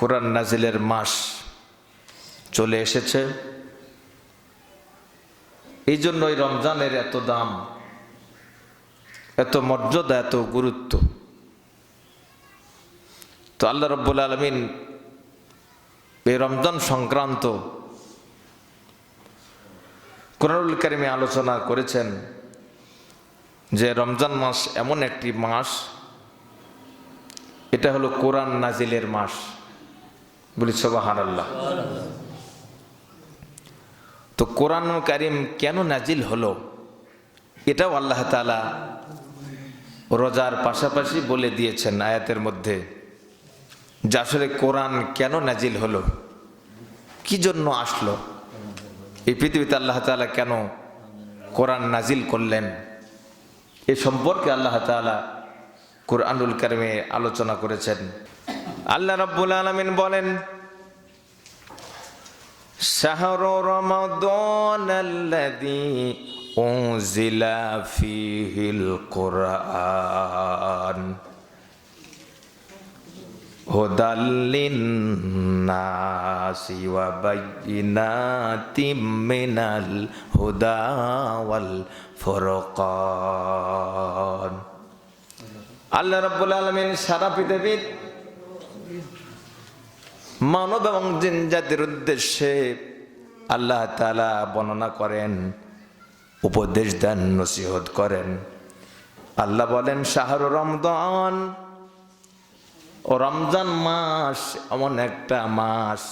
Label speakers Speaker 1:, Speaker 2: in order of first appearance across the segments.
Speaker 1: কোরআন নাজিলের মাস চলে এসেছে। এই জন্যই রমজানের এত দাম, এত মর্যাদা, এত গুরুত্ব। তো আল্লাহ রাব্বুল আলামিন এই রমজান সংক্রান্ত কোরআনুল কারীমে আলোচনা করেছেন যে রমজান মাস এমন একটি মাস, এটা হলো কোরআন নাজিলের মাস। বলি সুবহানাল্লাহ। তো কোরআনুল কারীম কেন নাজিল হলো এটাও আল্লাহ তাআলা রোজার পাশাপাশি বলে দিয়েছেন আয়াতের মধ্যে, যে আসলে কোরআন কেন নাজিল হলো, কি জন্য আসলো, এই পৃথিবীতে আল্লাহ তাআলা কেন কোরআন নাজিল করলেন, এ সম্পর্কে আল্লাহ তাআলা কোরআনুল কারীমে আলোচনা করেছেন। আল্লাহ রাব্বুল আলামিন বলেন, শাহরু রমাদানাল্লাযী উনজিলা ফীহিল কুরআন হুদাল লিন্নাসি ওয়া বায়্যিনাতিম মিনাল হুদা ওয়াল ফুরকান। আল্লাহ রাব্বুল আলামিন সারা পৃথিবীর মানব এবং জিন জাতির উদ্দেশ্যে আল্লাহ তাআলা বর্ণনা করেন, উপদেশ দেন, নসিহত করেন। আল্লাহ বলেন শাহরু রমজান, ও রমজান মাস এমন একটা মাস,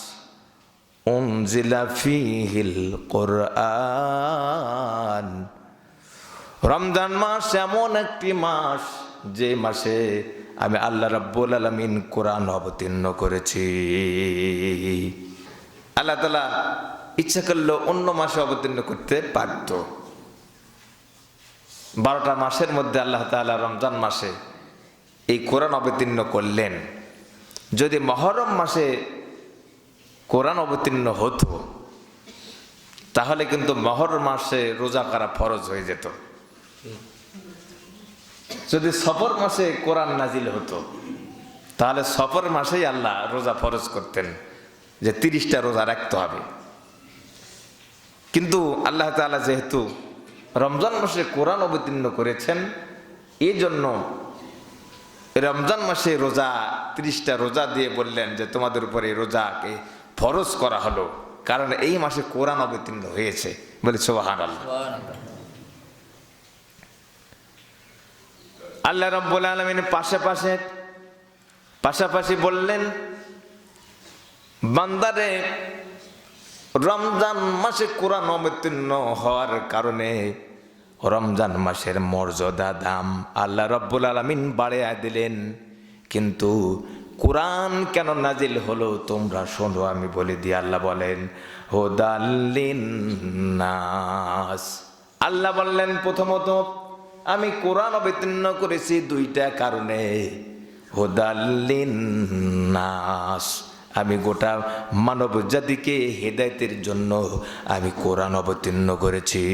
Speaker 1: উনজিলা ফীহিল কুরআন, রমজান মাস এমন একটি মাস যে মাসে আমি আল্লাহ রাব্বুল আলামিন কোরআন অবতীর্ণ করেছি। আল্লাহ তাআলা ইচ্ছা করলে অন্য মাসে অবতীর্ণ করতে পারত। 12টা মাসের মধ্যে আল্লাহ তাআলা রমজান মাসে এই কোরআন অবতীর্ণ করলেন। যদি মুহররম মাসে কোরআন অবতীর্ণ হতো তাহলে কিন্তু মুহররম মাসে রোজা করা ফরজ হয়ে যেত। যদি সফর মাসে কোরআন নাজিল হতো তাহলে সফর মাসেই আল্লাহ রোজা ফরজ করতেন, যে 30টা রোজা রাখতে হবে। কিন্তু আল্লাহ তাআলা যেহেতু রমজান মাসে কোরআন অবতীর্ণ করেছেন, এই জন্য রমজান মাসে রোজা 30টা রোজা দিয়ে বললেন যে তোমাদের উপরে রোজাকে ফরজ করা হলো, কারণ এই মাসে কোরআন অবতীর্ণ হয়েছে। বলি সুবহানাল্লাহ। আল্লাহ রাব্বুল আলামিন পাশাপাশি বললেন, বান্দারে রমজান মাসে কোরআন অবতীর্ণ হওয়ার কারণে রমজান মাসের মর্যাদা, দাম আল্লাহ রাব্বুল আলামিন বাড়িয়ে দিলেন। কিন্তু কোরআন কেন নাজিল হলো তোমরা শোনো, আমি বলে দিই। আল্লাহ বলেন হুদাল লিন্নাস। আল্লাহ বললেন প্রথমত আমি কোরআন অবতীর্ণ করেছি 2টা কারণে। হুদাল লিন্নাস, আমি গোটা মানব জাতিকে হেদায়েতের জন্য আমি কোরআন অবতীর্ণ করেছি।